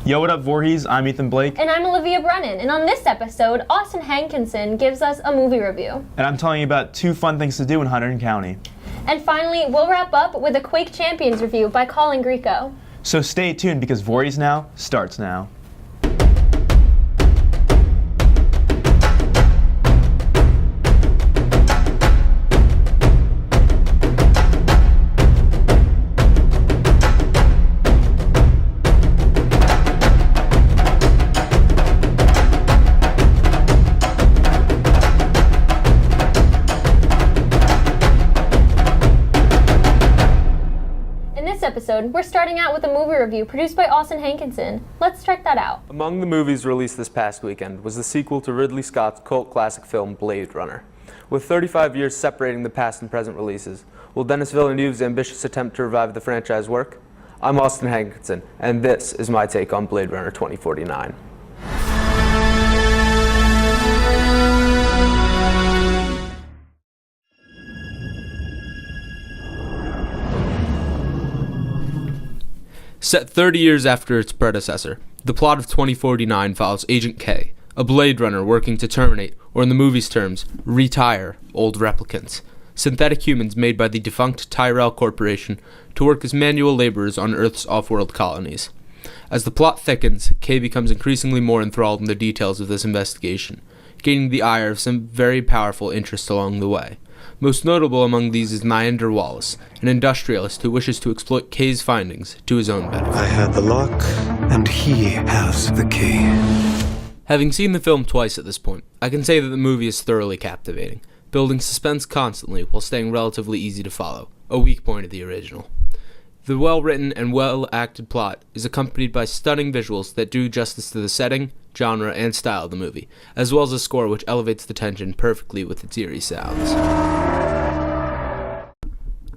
Yo, what up, Voorhees? I'm Ethan Blake. And I'm Olivia Brennan. And on this episode, Austin Hankinson gives us a movie review. And I'm telling you about 2 fun things to do in Hunterdon County. And finally, we'll wrap up with a Quake Champions review by calling Rico. So stay tuned because Voorhees Now starts now. Episode, we're starting out with a movie review produced by Austin Hankinson. Let's check that out. Among the movies released this past weekend was the sequel to Ridley Scott's cult classic film Blade Runner. With 35 years separating the past and present releases, will Denis Villeneuve's ambitious attempt to revive the franchise work? I'm Austin Hankinson, and this is my take on Blade Runner 2049. Set 30 years after its predecessor, the plot of 2049 follows Agent K, a Blade Runner working to terminate, or in the movie's terms, retire, old replicants, synthetic humans made by the defunct Tyrell Corporation to work as manual laborers on Earth's off-world colonies. As the plot thickens, K becomes increasingly more enthralled in the details of this investigation, gaining the ire of some very powerful interests along the way. Most notable among these is Nyander Wallace, an industrialist who wishes to exploit K's findings to his own benefit. I had the lock, and he has the key. Having seen the film twice at this point, I can say that the movie is thoroughly captivating, building suspense constantly while staying relatively easy to follow, a weak point of the original. The well-written and well-acted plot is accompanied by stunning visuals that do justice to the setting, genre, and style of the movie, as well as a score which elevates the tension perfectly with its eerie sounds.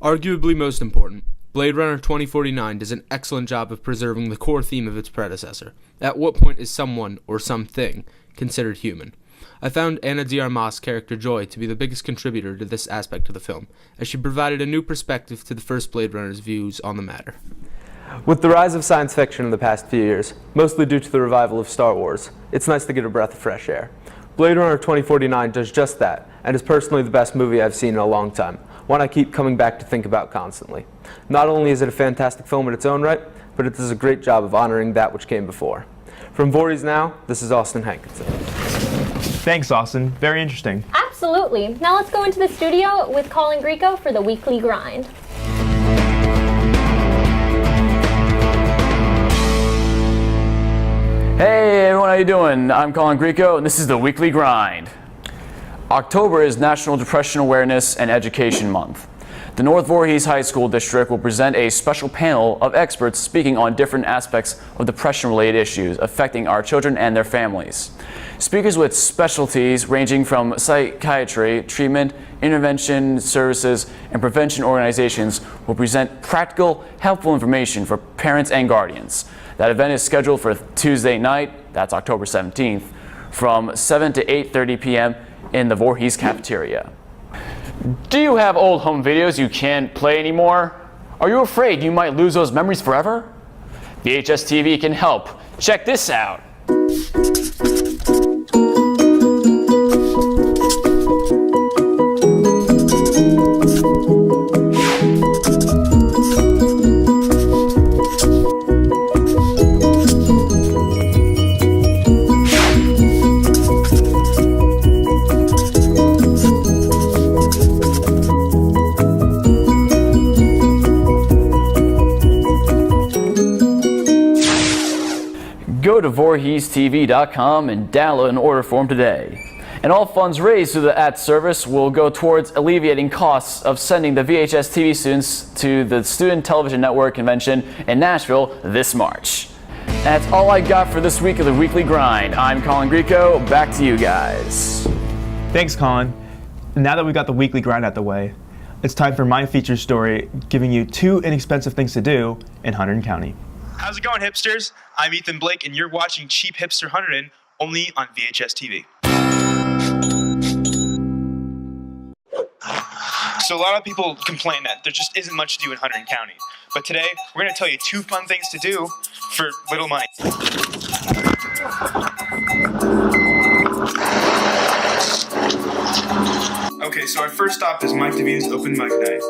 Arguably most important, Blade Runner 2049 does an excellent job of preserving the core theme of its predecessor. At what point is someone, or something, considered human? I found Ana de Armas' character Joy to be the biggest contributor to this aspect of the film, as she provided a new perspective to the first Blade Runner's views on the matter. With the rise of science fiction in the past few years, mostly due to the revival of Star Wars, it's nice to get a breath of fresh air. Blade Runner 2049 does just that, and is personally the best movie I've seen in a long time, one I keep coming back to think about constantly. Not only is it a fantastic film in its own right, but it does a great job of honoring that which came before. From Voorhees Now, this is Austin Hankinson. Thanks, Austin. Very interesting. Absolutely. Now let's go into the studio with Colin Rico for the Weekly Grind. Hey everyone, how you doing? I'm Colin Rico, and this is the Weekly Grind. October is National Depression Awareness and Education Month. The North Voorhees High School District will present a special panel of experts speaking on different aspects of depression-related issues affecting our children and their families. Speakers with specialties ranging from psychiatry, treatment, intervention services, and prevention organizations will present practical, helpful information for parents and guardians. That event is scheduled for Tuesday night, that's October 17th, from 7 to 8:30 p.m. in the Voorhees cafeteria. Do you have old home videos you can't play anymore? Are you afraid you might lose those memories forever? VHSTV can help. Check this out. Go to VoorheesTV.com and download an order form today. And all funds raised through the AT service will go towards alleviating costs of sending the VHSTV students to the Student Television Network convention in Nashville this March. That's all I got for this week of the Weekly Grind. I'm Colin Rico. Back to you guys. Thanks, Colin. Now that we've got the Weekly Grind out the way, it's time for my feature story, giving you 2 inexpensive things to do in Hunterdon County. How's it going, hipsters? I'm Ethan Blake, and you're watching Cheap Hipster Hunterdon, only on VHSTV. So a lot of people complain that there just isn't much to do in Hunterdon County. But today, we're going to tell you 2 fun things to do for little money. Okay, so our first stop is Mike DeVita's Open Mic Night.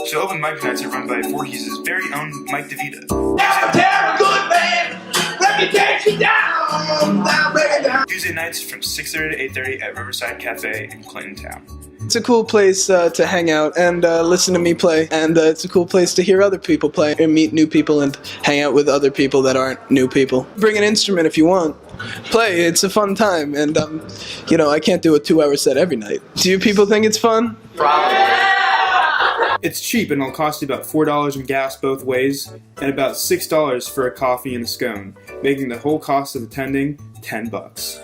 So Open Mic Nights are run by Voorhees' very own Mike DeVita. Good man, reputation down. Tuesday nights from 6:30 to 8:30 at Riverside Cafe in Clinton Town. It's a cool place to hang out and listen to me play, and it's a cool place to hear other people play and meet new people and hang out with other people that aren't new people. Bring an instrument if you want. Play, it's a fun time, and I can't do a 2-hour set every night. Do you people think it's fun? It's cheap and it'll cost you about $4 in gas both ways and about $6 for a coffee and a scone, making the whole cost of attending $10.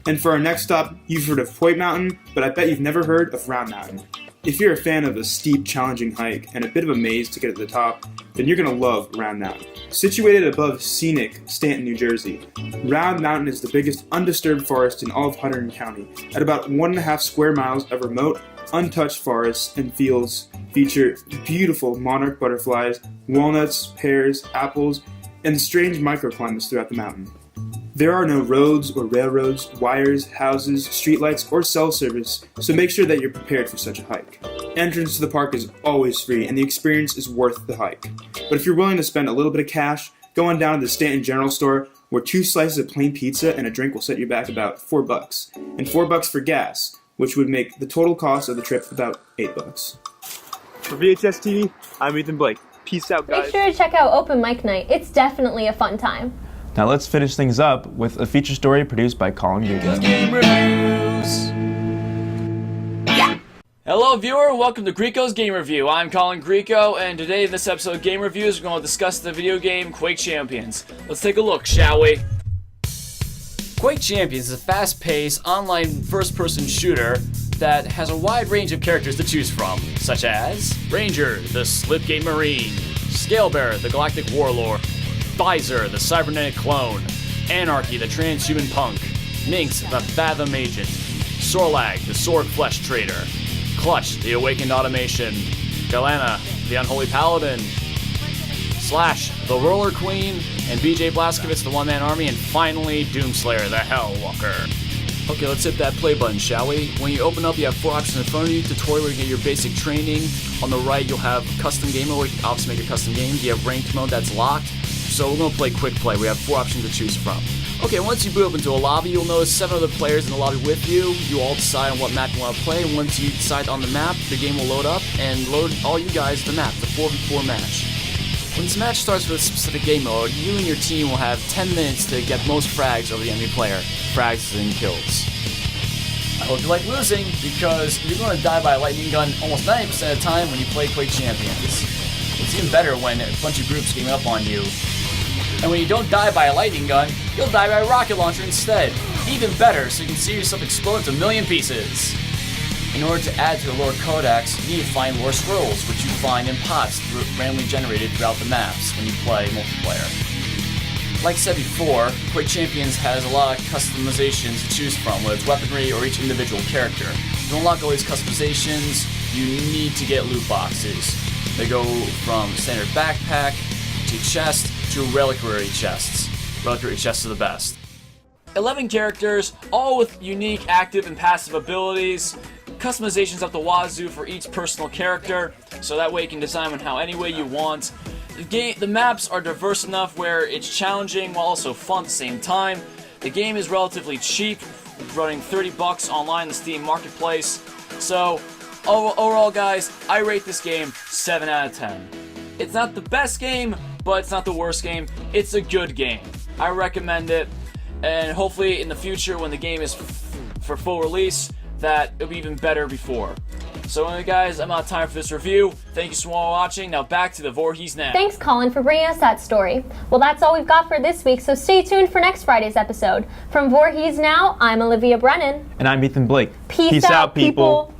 And for our next stop, you've heard of Point Mountain, but I bet you've never heard of Round Mountain. If you're a fan of a steep, challenging hike and a bit of a maze to get to the top, then you're going to love Round Mountain. Situated above scenic Stanton, New Jersey, Round Mountain is the biggest undisturbed forest in all of Hunterdon County. At about 1.5 square miles of remote, untouched forests and fields feature beautiful monarch butterflies, walnuts, pears, apples, and strange microclimates throughout the mountain. There are no roads or railroads, wires, houses, streetlights, or cell service, so make sure that you're prepared for such a hike. Entrance to the park is always free, and the experience is worth the hike. But if you're willing to spend a little bit of cash, go on down to the Stanton General Store, where 2 slices of plain pizza and a drink will set you back about $4, and $4 for gas, which would make the total cost of the trip about $8. For VHSTV, I'm Ethan Blake. Peace out, guys. Make sure to check out Open Mic Night. It's definitely a fun time. Now let's finish things up with a feature story produced by Colin Guga. Hello viewer, welcome to Grecos Game Review. I'm Colin Greco, and today in this episode of Game Reviews, we're going to discuss the video game Quake Champions. Let's take a look, shall we? Quake Champions is a fast-paced, online first-person shooter that has a wide range of characters to choose from, such as Ranger, the Slipgate Marine, Scalebearer, the Galactic Warlord, Visor, the Cybernetic Clone, Anarchy, the Transhuman Punk, Minx, the Fathom Agent, Sorlag, the Sword Flesh Trader, Clutch, the Awakened Automation, Galena, the Unholy Paladin, Slash, the Roller Queen, and BJ Blazkowicz, the One-Man Army, and finally, Doomslayer, the Hellwalker. Okay, let's hit that play button, shall we? When you open up, you have 4 options in front of you. Tutorial, where you get your basic training. On the right, you'll have custom game mode, where you can obviously make a custom game. You have ranked mode that's locked. So we're going to play quick play. We have 4 options to choose from. Okay, once you boot up into a lobby, you'll notice 7 other players in the lobby with you. You all decide on what map you want to play, and once you decide on the map, the game will load up and load all you guys the map, the 4v4 match. When this match starts with a specific game mode, you and your team will have 10 minutes to get most frags over the enemy player. Frags and kills. I hope you like losing, because you're going to die by a lightning gun almost 90% of the time when you play Quake Champions. It's even better when a bunch of groups game up on you. And when you don't die by a lightning gun, you'll die by a rocket launcher instead. Even better, so you can see yourself explode into a million pieces. In order to add to the lore codex, you need to find lore scrolls, which you find in pots randomly generated throughout the maps when you play multiplayer. Like I said before, Quake Champions has a lot of customizations to choose from, whether it's weaponry or each individual character. To unlock all these customizations, you need to get loot boxes. They go from standard backpack to chest to reliquary chests. Reliquary chests are the best. 11 characters, all with unique active and passive abilities. Customizations up the wazoo for each personal character, so that way you can design them how any way you want. The maps are diverse enough where it's challenging while also fun at the same time. The game is relatively cheap, running $30 online in the Steam Marketplace. So, overall guys, I rate this game 7 out of 10. It's not the best game, but it's not the worst game. It's a good game. I recommend it, and hopefully in the future when the game is for full release, that it'll be even better before. So anyway guys, I'm out of time for this review. Thank you so much for watching. Now back to the Voorhees Now. Thanks, Colin, for bringing us that story. Well, that's all we've got for this week, so stay tuned for next Friday's episode. From Voorhees Now, I'm Olivia Brennan. And I'm Ethan Blake. Peace out, people.